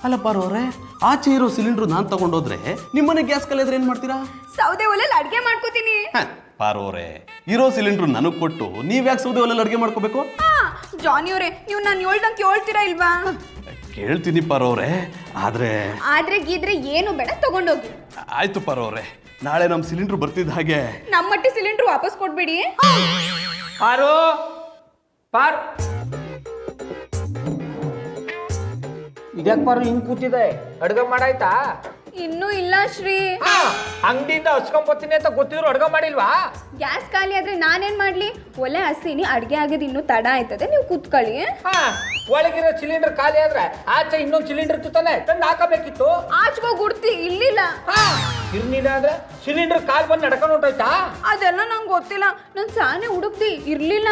ಅಲ್ಲ ಪಾರೋರೆ, ಆಚೆ ಇರೋ ಸಿಲಿಂಡ್ರು ನಾನು ತಗೊಂಡೋದ್ರೆ ನಿಮ್ಮನೆ ಗ್ಯಾಸ್ ಕಲಿಯೋದ್ರೆ ಏನು ಮಾಡ್ತೀರಾ? ಸೌದೆ ಒಲೆಯಲ್ಲಿ ಅಡ್ಗೆ ಮಾಡ್ಕೋತೀನಿ. ಪಾರೋರೆ, ಇರೋ ಸಿಲಿಂಡ್ರು ನನಗೆ ಕೊಟ್ಟು ನೀವ್ಯಾಕೆ ಸೌದೆ ಒಲೆಯಲ್ಲಿ ಅಡುಗೆ ಮಾಡ್ಕೋಬೇಕು? ಜಾನಿ ಅವರೇ, ನೀವು ನಾನು ಹೇಳ್ದಂಗೆ ಕೇಳ್ತೀರಾ ಇಲ್ವಾ? ಕೇಳ್ತೀನಿ ಪಾರೋರೆ, ಆದ್ರೆ ಗೀದ್ರೆ ಏನು ಬೇಡ, ತಗೊಂಡೋಗಿ. ಆಯ್ತು ಪಾರೋರೆ, ನಾಳೆ ನಮ್ಮ ಸಿಲಿಂಡ್ರು ಬರ್ತಿದ್ದ ಹಾಗೆ ನಮ್ಮ ಮಟ್ಟಿ ಸಿಲಿಂಡರ್ ವಾಪಸ್ ಕೊಡ್ಬೇಡಿ. ಪಾರು ಪಾರು ಇದ್ಯಾಕೆ ಪಾರು ಹಿಂಗ್ ಕೂತಿದೆ? ಅಡ್ಗೆ ಮಾಡಾಯ್ತಾ? ಇನ್ನೂ ಇಲ್ಲ ಶ್ರೀ. ಅಂಗಡಿಯಿಂದ ಹಚ್ಕೊಂಬತ್ತೀನಿ ಅಂತ ಗೊತ್ತಿದ್ರು ಅಡ್ಗೆ ಮಾಡಿಲ್ವಾ? ಗ್ಯಾಸ್ ಖಾಲಿ ಆದ್ರೆ ನಾನೇನ್ ಮಾಡ್ಲಿ? ಒಲೆ ಹಸಿನಿ, ಅಡ್ಗೆ ಆಗೋದು ಇನ್ನೂ ತಡ ಆಯ್ತದೆ, ನೀವು ಕೂತ್ಕೊಳ್ಳಿ. ಒಳಗಿರೋ ಸಿಲಿಂಡರ್ ಖಾಲಿ ಆದ್ರೆ ಆಚೆ ಇನ್ನೊಂದು ಸಿಲಿಂಡರ್ ತಾನೆ ತಂದು ಹಾಕಬೇಕಿತ್ತು. ಆಚೆಗೋಗಿ ಗುಡ್ತಿ ಇರ್ಲಿಲ್ಲ. ಇರ್ಲಿಲ್ಲ ಅಂದ್ರೆ ಸಿಲಿಂಡರ್ ಕಾಲ್ ಬಂದು ನಡ್ಕೊಂಡು ಹೊಂಟೋಯ್ತಾ? ಅದೆಲ್ಲ ನಂಗೆ ಗೊತ್ತಿಲ್ಲ, ನಾನು ಸಾನೆ ಹುಡುಕ್ದಿ ಇರ್ಲಿಲ್ಲ.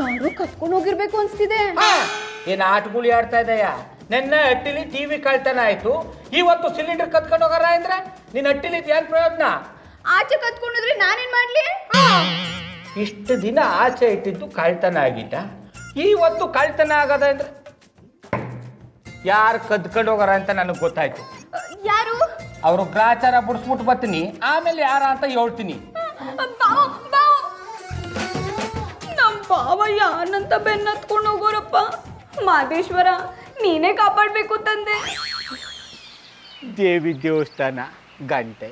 ಯಾರು ಕತ್ಕೊಂಡು ಹೋಗಿರ್ಬೇಕು ಅನ್ಸ್ತಿದೆ. ಏನ್ ಆಟಗುಳಿ ಆಡ್ತಾ ಇದೆಯ? ನೆನ್ನೆ ಹಟ್ಟಿಲಿ ಟಿವಿ ಕಳ್ತನ ಆಯ್ತು, ಇವತ್ತು ಸಿಲಿಂಡರ್ ಕತ್ಕೊಂಡು ಹೋಗಾರ ಅಂದ್ರೆ ನಿನ್ನ ಹಟ್ಟಿಲಿ ಏನ್ ಪ್ರಯೋಜನ? ಆಚೆ ಕತ್ಕೊಂಡ್ರೆ ನಾನೇನ್ ಮಾಡ್ಲಿ? ಇಷ್ಟು ದಿನ ಆಚೆ ಇಟ್ಟಿದ್ದು ಕಳ್ತನ ಆಗಿದ್ದ, ಇವತ್ತು ಕಳ್ತನ ಆಗದ ಅಂದ್ರೆ ಯಾರು ಕದ್ಕೊಂಡು ಹೋಗಾರ ಅಂತ ನನಗೆ ಗೊತ್ತಾಯ್ತು. ಯಾರು? ಅವರು ಗ್ರಾಚಾರ ಬಿಡಿಸ್ಬಿಟ್ಟು ಬರ್ತೀನಿ, ಆಮೇಲೆ ಯಾರ ಅಂತ ಹೇಳ್ತೀನಿ. ನಮ್ ಬಾವ ಯಾರನ್ನಂತ ಬೆನ್ನತ್ಕೊಂಡು ಹೋಗೋರಪ್ಪ. ಮಾದೇಶ್ವರ, ನೀನೇ ಕಾಪಾಡ್ಬೇಕು ತಂದೆ. ದೇವಿ ದೇವಸ್ಥಾನ ಗಂಟೆ.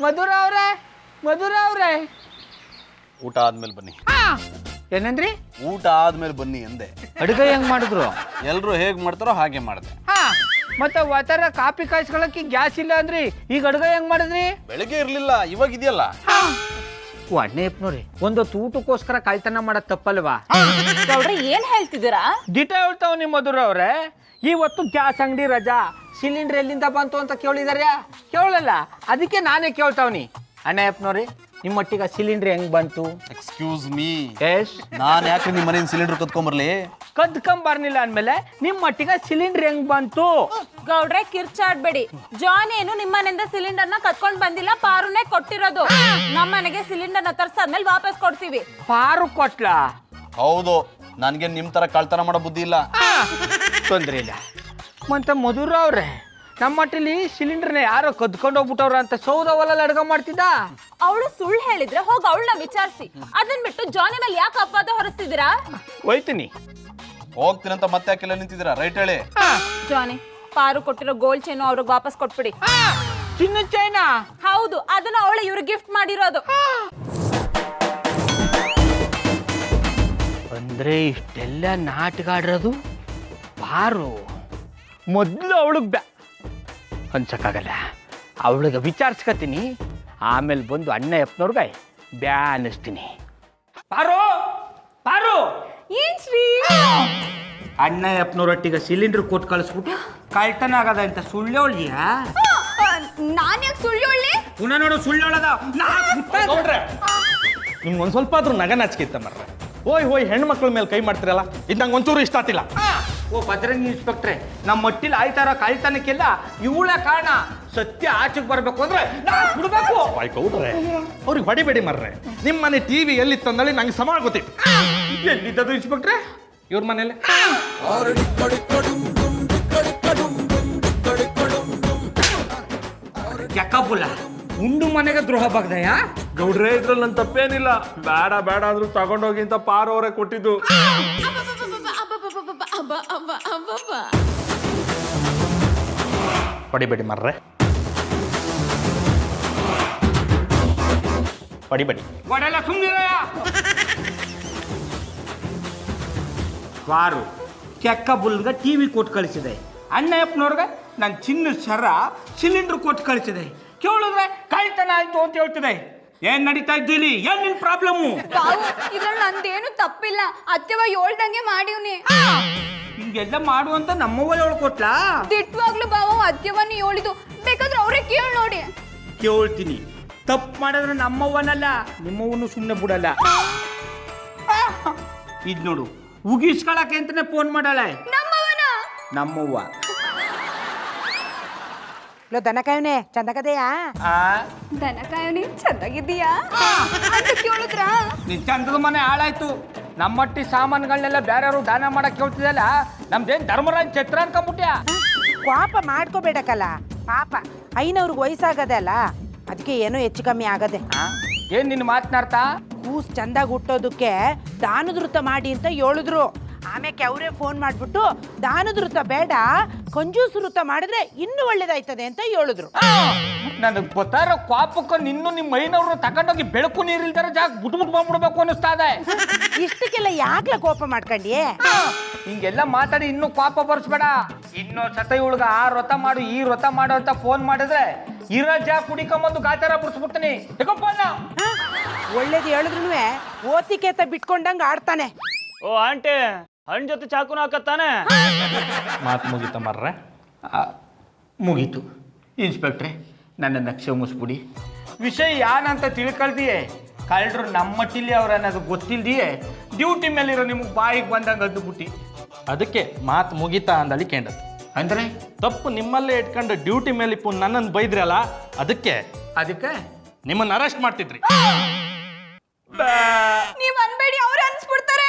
ಮಧುರ ಅವ್ರೆ ಊಟ ಆದ್ಮೇಲೆ ಬನ್ನಿ. ಏನಂದ್ರಿ? ಊಟ ಆದ್ಮೇಲೆ ಬನ್ನಿ ಅಂದೆ. ಅಡುಗೆ ಹೆಂಗ್ ಮಾಡಿದ್ರು? ಎಲ್ರು ಹೇಗ್ ಮಾಡ್ತಾರೋ ಹಾಗೆ ಮಾಡಿದೆ. ಮತ್ತೆ ವಾತರ ಕಾಫಿ ಕಾಯಿಸ್ಕೊಳಕ್ಕೆ ಗ್ಯಾಸ್ ಇಲ್ಲ ಅಂದ್ರಿ, ಈಗ ಅಡುಗೆ ಹೆಂಗ್ ಮಾಡಿದ್ರಿ? ಬೆಳಗ್ಗೆ ಇರ್ಲಿಲ್ಲ, ಇವಾಗ ಇದೆಯಲ್ಲ. ಅಣ್ಣಪ್ಪನವ್ರಿ, ಒಂದೊತ್ತು ಊಟಕ್ಕೋಸ್ಕರ ಕಾಯ್ತನ ಮಾಡೋದ್ ತಪ್ಪಲ್ವಾ? ಗೌಡ್ರೆ ಏನ್ ಹೇಳ್ತಿದ್ದೀರಾ? ದಿಟ ಹೇಳ್ತಾವ್ ನಿಮ್ಮ ಮಧುರ ಅವ್ರೆ. ಇವತ್ತು ಗ್ಯಾಸ್ ಅಂಗಡಿ ರಜಾ, ಸಿಲಿಂಡರ್ ಎಲ್ಲಿಂದ ಬಂತು ಅಂತ ಕೇಳಿದಾರ್ಯಾ? ಕೇಳಲ್ಲ, ಅದಕ್ಕೆ ನಾನೇ ಕೇಳ್ತಾವ್ನಿ. ಅಣ್ಣಪ್ಪನವ್ರಿ, ನಿಮ್ಮ ಒಟ್ಟಿಗೆ ಸಿಲಿಂಡರ್ ಹೆಂಗ್ ಬಂತು? ಎಕ್ಸ್ಕ್ಯೂಸ್ ಮೀ, ಎಸ್, ನಾನು ಯಾಕೆ ನಿಮ್ಮ ಮನೆಯಿಂದ ಸಿಲಿಂಡರ್ ಕತ್ಕೊಂಬರ್ಲಿ? ಕದ್ಕೊಂಬರ್ನಿಲ್ಲ ಅಂದ್ಮೇಲೆ ನಿಮ್ಮ ಒಟ್ಟಿಗೆ ಸಿಲಿಂಡರ್ ಹೆಂಗ್ ಬಂತು? ಗೌಡ್ರೆ ಕಿರ್ಚಾಡ್ಬೇಡಿ. ಜಾನ್ ಏನು ನಿಮ್ಮನೆಯಿಂದ ಸಿಲಿಂಡರ್ನ ಕತ್ಕೊಂಡ್ ಬಂದಿಲ್ಲ, ಪಾರುನೇ ಕೊಟ್ಟಿರೋದು. ನಮ್ಮನೆಗೆ ಸಿಲಿಂಡರ್ನ ತರ್ಸಾದ್ಮೇಲೆ ವಾಪಸ್ ಕೊಡ್ತೀವಿ. ಪಾರು ಕೊಟ್ಲಾ? ಹೌದು, ನನ್ಗೆ ನಿಮ್ ತರ ಕಳ್ತನ ಮಾಡೋ ಬುದ್ಧಿ ಇಲ್ಲ. ತೊಂದ್ರೆ ಇಲ್ಲ. ಮತ್ತೆ ಮಧುರ ಅವ್ರೆ, ನಮ್ಮ ಮಟ್ಟಿಲಿ ಸಿಲಿಂಡರ್ನ ಯಾರೋ ಕದ್ಕೊಂಡು ಹೋಗ್ಬಿಟ್ಟವ್ರ ಅಂತ ಸೌದ ಒಲೆಯಲ್ಲಿ ಅಡ್ಗೆ ಮಾಡ್ತಿದ್ದ. ಅವಳು ಸುಳ್ಳು ಹೇಳಿದ್ರೆ ಹೋಗಿ ಅವಳನ್ನ ವಿಚಾರಿಸಿ. ಅದನ್ ಬಿಟ್ಟು ಜಾನಿ ಮೇಲೆ ಯಾಕೆ ಅಪವಾದ ಹೊರಿಸ್ತಿದ್ದೀರಾ? ಹೋಯ್ತೀನಿ. ಹೋಗ್ತೀನಂತ ಮತ್ತೆ ಯಾಕೆಲ್ಲ ನಿಂತಿದ್ದೀರಾ? ರೈಟ್ ಹೇಳಿ. ಜಾನಿ, ಪಾರು ಕೊಟ್ಟಿರೋ ಗೋಲ್ಡ್ ಚೈನು ಅವ್ರಿಗೆ ವಾಪಸ್ ಕೊಟ್ಬಿಡಿ. ಚಿನ್ನ ಚೈನಾ? ಹೌದು, ಅದನ್ನ ಅವಳು ಇವ್ರಿಗೆ ಗಿಫ್ಟ್ ಮಾಡಿರೋದು. ಅಂದ್ರೆ ಇಷ್ಟೆಲ್ಲ ನಾಟಕ ಆಡಿರೋದು ಪಾರು. ಮೊದಲು ಅವಳಿಗೆ ಅನ್ಸಕ್ಕಾಗಲ್ಲ, ಅವಳಿಗೆ ವಿಚಾರಿಸ್ಕತೀನಿ, ಆಮೇಲೆ ಬಂದು ಅಣ್ಣ ಯಪ್ಪನವ್ರಿಗೆ ಬ್ಯಾ ಅನ್ನಿಸ್ತೀನಿ. ಪಾರು ಪಾರು, ಏನ್ ಶ್ರೀ? ಅಣ್ಣ ಯಪ್ಪನವ್ರೊಟ್ಟಿಗೆ ಸಿಲಿಂಡರ್ ಕೊಟ್ಟು ಕಳಿಸ್ಬಿಟ್ಟು ಕಳ್ತನ ಆಗದ ಅಂತ ಸುಳ್ಳು ಹೇಳಿಯಾ? ನಾನ್ ಯಾಕೆ ಸುಳ್ಳು ಹೇಳಿ? ಪುನಃ ನೋಡು ಸುಳ್ಳು ಹೇಳದ. ನಿಮ್ಗೆ ಒಂದು ಸ್ವಲ್ಪ ಆದ್ರೂ ನಗ ನಾಚಿಕೆ ಮರ್ರೆ. ಹೋಯ್ ಹೆಣ್ಮಕ್ಳ ಮೇಲೆ ಕೈ ಮಾಡ್ತಿರಲ್ಲ, ಇದು ನಂಗೆ ಒಂಚೂರು ಇಷ್ಟ ಆಗ್ತಿಲ್ಲ. ಓ ಭದ್ರಂಗಿ ಇನ್ಸ್ಪೆಕ್ಟ್ರೆ, ನಮ್ಮ ಮಟ್ಟಿಲಿ ಆಯ್ತಾರ ಕಳ್ತನಕ್ಕೆಲ್ಲ ಇವಳ ಕಾರಣ. ಸತ್ಯ ಆಚೆಗೆ ಬರ್ಬೇಕು ಅಂದ್ರೆ ಬಿಡ್ಬೇಕು. ಗೌಡ್ರೆ, ಅವ್ರಿಗೆ ಹೊಡಿಬೇಡಿ ಮರ್ರೆ. ನಿಮ್ಮ ಮನೆ ಟಿವಿ ಎಲ್ಲಿತ್ತು ಅಂದಳಿ ನಂಗೆ ಸಮ ಗೊತ್ತಿತ್ತು. ಎಲ್ಲಿದ್ದದು ಇನ್ಸ್ಪೆಕ್ಟ್ರೆ? ಇವ್ರ ಮನೇಲಿ. ಯಾಕಪ್ಪುಲ್ಲ ಉಂಡು ಮನೆಗೆ ದ್ರೋಹ ಬಾಗ್ದಯ? ಗೌಡ್ರೆ, ಇದ್ರಲ್ಲಿ ನನ್ನ ತಪ್ಪೇನಿಲ್ಲ. ಬೇಡ ಅಂದ್ರೂ ತಗೊಂಡೋಗಿ ಅಂತ ಪಾರೋರೆ ಕೊಟ್ಟಿದ್ದು. ಹೊಡಿಬೇಡಿ ಮರ್ರೆ, ಹೊಡಿಬೇಡಿ. ಒಡೆಲ್ಲ ಸುಮ್ಮನಿರಯ್ಯ. ವಾರು ಕೆಕ್ಕ ಬುಲ್ಗ ಟಿವಿ ಕೊಟ್ಟು ಕಳಿಸಿದೆ. ಅಣ್ಣಯ್ಯಪ್ಪನವ್ರಿಗೆ ನನ್ನ ಚಿನ್ನದ ಸರ ಸಿಲಿಂಡರ್ ಕೊಟ್ಟು ಕಳಿಸಿದೆ. ಕೇಳಿದ್ರೆ ಕಳ್ತನ ಆಯ್ತು ಅಂತ ಹೇಳ್ತಿದೆ. ಏನ್ ನಡೀತಾ ಇದ್ದೀಲಿ? ಏನ್ ನಿನ್ ಪ್ರಾಬ್ಲಮ್ಮು? ಇದ್ರಲ್ಲಿ ನಂದೇನು ತಪ್ಪಿಲ್ಲ, ಅತ್ತೆವ ಹೇಳ್ದಂಗೆ ಮಾಡಿವ್ನಿ. ಹಿಂಗೆಲ್ಲ ಮಾಡುವಂತ ನಮ್ಮವ್ವ ಹೇಳಿ ಕೊಟ್ಲಾ? ದಿಟ್ವಾಗ್ಲೂ ಬಾವ ಅತ್ತೆವನ್ನ ಹೇಳಿದು, ಬೇಕಾದ್ರೆ ಅವರೇ ಕೇಳಿ ನೋಡಿ. ಕೇಳ್ತೀನಿ. ತಪ್ಪು ಮಾಡಿದ್ರೆ ನಮ್ಮವ್ವನಲ್ಲ, ನಿಮ್ಮವ್ವನು ಸುಮ್ಮನೆ ಬಿಡಲ್ಲ. ಇದ್ ನೋಡು, ಉಗಿಸ್ಕೊಳಕ್ಕೆ ಅಂತಾನೆ ಫೋನ್ ಮಾಡಲ್ಲ ನಮ್ಮವನ. ನಮ್ಮವ್ವ. ಲೋ ದನಕಾಯವನೇ ಚಂದಗದೆಯಾ ದನ ಕಾಯೋನಿ ಚಂದಾಗಿದ್ದೀಯಾ ಅಂತ ಕೇಳಿದ್ರಾ ನಿನ್ ಚಂದದ ಮನೆ ಹಾಳಾಯ್ತು ನಮ್ಮಟ್ಟಿ ಸಾಮಾನುಗಳನ್ನೆಲ್ಲ ಬೇರೆಯವರು ದಾನ ಮಾಡಕ್ ಕೇಳ್ತಿದಲ್ಲ ನಮ್ದೇನ್ ಧರ್ಮರಾಜ್ ಛತ್ರ ಅನ್ಕೊಂಬಿಟ್ಯಾ ಪಾಪ ಮಾಡ್ಕೋಬೇಡಕ್ಕಲ್ಲ ಪಾಪ ಐನವ್ರಿಗೆ ವಯಸ್ಸಾಗದೆ ಅಲ್ಲ ಅದಕ್ಕೆ ಏನೋ ಹೆಚ್ಚು ಕಮ್ಮಿ ಆಗದೆ ಏನ್ ನಿನ್ ಮಾತನಾಡ್ತಾ ಕೂಸ್ ಚಂದಾಗಿ ಹುಟ್ಟೋದಕ್ಕೆ ದಾನದ ವೃತ್ತ ಮಾಡಿ ಅಂತ ಹೇಳಿದ್ರು ಆಮೇಲೆ ಅವರೇ ಫೋನ್ ಮಾಡ್ಬಿಟ್ಟು ದಾನದ ವೃತ್ತ ಬೇಡ ಕಂಜೂಸ್ ವೃತ್ತ ಮಾಡಿದ್ರೆ ಇನ್ನೂ ಒಳ್ಳೇದಾಯ್ತದೆ ಅಂತ ಹೇಳಿದ್ರು ನನಗ್ ಗೊತ್ತಾರೋ ಪಾಪಕ್ಕ ನಿನ್ನೂ ನಿಮ್ಮ ಮೈನವ್ರು ತಗೊಂಡೋಗಿ ಬೆಳಕು ನೀರಿಲ್ದಾರ ಜಾಗ ಬಿಟ್ಬಿಟ್ಟು ಬಂದ್ಬಿಡ್ಬೇಕು ಅನ್ನಿಸ್ತಾ ಇದೆ ಇಷ್ಟಕ್ಕೆಲ್ಲ ಯಾಕ್ಲ ಕೋಪ ಮಾಡ್ಕೊಂಡಿಯೇ ಹಿಂಗೆಲ್ಲ ಮಾತಾಡಿ ಇನ್ನೂ ಪಾಪ ಬರ್ಸ್ಬೇಡ ಇನ್ನೊಂದ್ ಸತ ಇವಳ್ಗ ಆ ವ್ರತ ಮಾಡು ಈ ವ್ರತ ಮಾಡು ಅಂತ ಫೋನ್ ಮಾಡಿದ್ರೆ ಇರೋ ಜಾಗ ಕುಡಿಕೊಂಬಂದು ಗಾಚಾರ ಬಿಡಿಸ್ಬಿಡ್ತೀನಿ ಒಳ್ಳೇದು ಹೇಳಿದ್ರು ಓತಿಕೇತ ಬಿಟ್ಕೊಂಡಂಗೆ ಆಡ್ತಾನೆ ಓ ಆಂಟಿ ಹಣ್ಣು ಜೊತೆ ಚಾಕುನ ಹಾಕತ್ತಾನೆ. ಮಾತು ಮುಗಿತ ಮರ್ರೆ. ಮುಗೀತು ಇನ್ಸ್ಪೆಕ್ಟ್ರೆ ನನ್ನನ್ನು ಕ್ಷಮಿಸ್ಬಿಡಿ ವಿಷಯ ಯಾನಂತ ತಿಳ್ಕೊಳ್ದಿಯೇ ಕಳ್ಳರು ನಮ್ಮಟ್ಟಿಲಿ ಅವ್ರ ಅನ್ನೋದು ಗೊತ್ತಿಲ್ದಿಯೇ ಡ್ಯೂಟಿ ಮೇಲಿರೋ ನಿಮಗೆ ಬಾಯಿಗೆ ಬಂದಂಗೆ ಅದ್ದುಬಿಟ್ಟು ಅದಕ್ಕೆ ಮಾತು ಮುಗಿತಾ ಅಂದಳಿ ಕೇಂಡದ್ದು. ಅಂದ್ರೆ ತಪ್ಪು ನಿಮ್ಮಲ್ಲೇ ಇಟ್ಕೊಂಡು ಡ್ಯೂಟಿ ಮೇಲೆ ನನ್ನನ್ನು ಬೈದ್ರಲ್ಲ ಅದಕ್ಕೆ ನಿಮ್ಮನ್ನು ಅರೆಸ್ಟ್ ಮಾಡ್ತಿದ್ರಿ. ನೀವ್ ಅನ್ಬೇಡಿ ಅವ್ರು ಅನ್ಸ್ಬಿಡ್ತಾರೆ